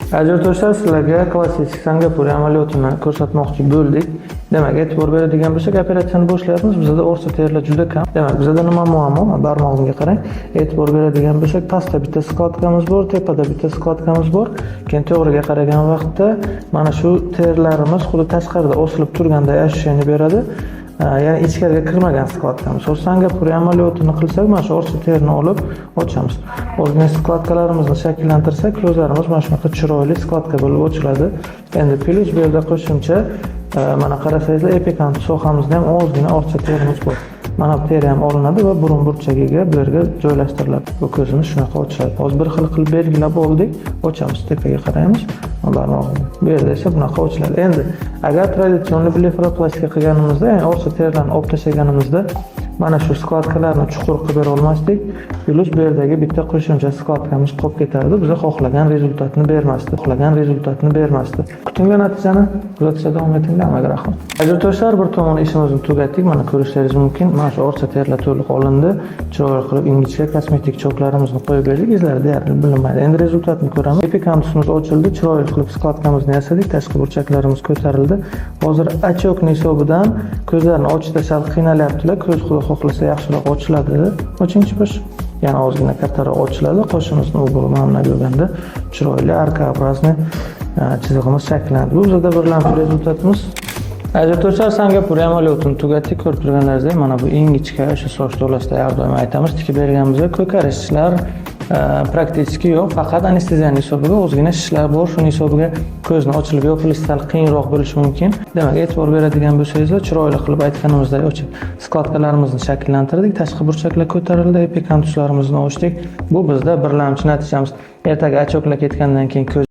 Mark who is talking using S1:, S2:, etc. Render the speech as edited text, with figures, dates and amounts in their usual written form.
S1: Ajdodlar sizlarga klassik Singapur amaliyotini ko'rsatmoqchi bo'ldik. Demak, e'tibor beradigan bo'lsak, operatsiyani boshlayapmiz. Bizda o'rta terilar juda kam. Demak, bizda nima muammo? Barmog'imga qarang. E'tibor beradigan bo'lsak, pastda bitta skladkamiz bor, tepada bitta skladkamiz bor. Keyin to'g'riga qaragan vaqtda mana shu terlarimiz xuddi tashqarida osilib turganday ощущение beradi. Ya'ni ichkariga kirmagan skladkamiz. Singapur amaliyotini qilsak, mana shu o'rta terini olib ochamiz. Ozgina skladkalarimizni shakllantirsak, ko'zlarimiz mana shunaqa chiroyli skladka bo'lib ochiladi. Endi plus bu yerda qo'shimcha mana qarasangizlar, epikant sohamizda ham ozgina orcha terimiz bor. Mana bu teri ham olinadi va burun burchagiga bu yerga joylashtiriladi. Bu ko'zimiz shunaqa ochiladi. Hozir bir xil qilib belgilab oldik. Ochamiz, tepaga qaraymiz. Barmog'imiz. Bu yerda esa bunaqa ochiladi. Endi agar traditsion blefaroplastika qilganimizda, ya'ni orcha terilarni olib tashlaganimizda mana shu skladkalarni chuqur qilib bera olmasdik. Plus bu yerdagi bitta qo'shimcha skladkamiz qolib ketardi. Biz xohlagan rezultatni bermasdi. Kutilgan natijani kuzatishda davom etinglar, amaga rahmat. Ajdodlar, bir tomon ishimizni tugatdik. Mana ko'rishlaringiz mumkin. Mana shu orcha terilar to'liq olindi. Chiroyli qilib ingichka kosmetik choklarimizni qo'yib berdik. Izlari deyarli bilinmaydi. Endi rezultatni ko'ramiz. Epikantusimiz ochildi. Chiroyli qilib skladkamizni yasadik. Tashqi burchaklarimiz ko'tarildi. Hozir ochokni hisobidan ko'zlarni ochishda sal qiynalyaptilar. Ko'z xudo xohlasa yaxshiroq ochiladi. Ochingchi bir. Yana ozgina kattaroq ochiladi. Qoshimizni o'g'ri mana ko'rganda chiroyli arka-obrazli chizig'imiz shakllanadi. Bu bizda birlamchi rezultatimiz. Ajdodlar, Singapur amaliyotini tugatdik. Ko'rib turganlaringizdek, mana bu ingichka o'sha soch to'lasida har doim aytamiz, tikib berganimizda ko'karishlar praktik yo'q, faqat anesteziyaning hisobiga ozgina shishlar bor. Shuning hisobiga ko'zni ochilib yopilishi sal qiyinroq bo'lishi mumkin. Demak, e'tibor beradigan bo'lsangiz, chiroyli qilib aytganimizdek ochib skladkalarimizni shakllantirdik, tashqi burchaklar ko'tarildi, epikantuslarimizni ochdik. Bu bizda birlamchi natijamiz. Ertaga ochoklar ketgandan keyin ko'z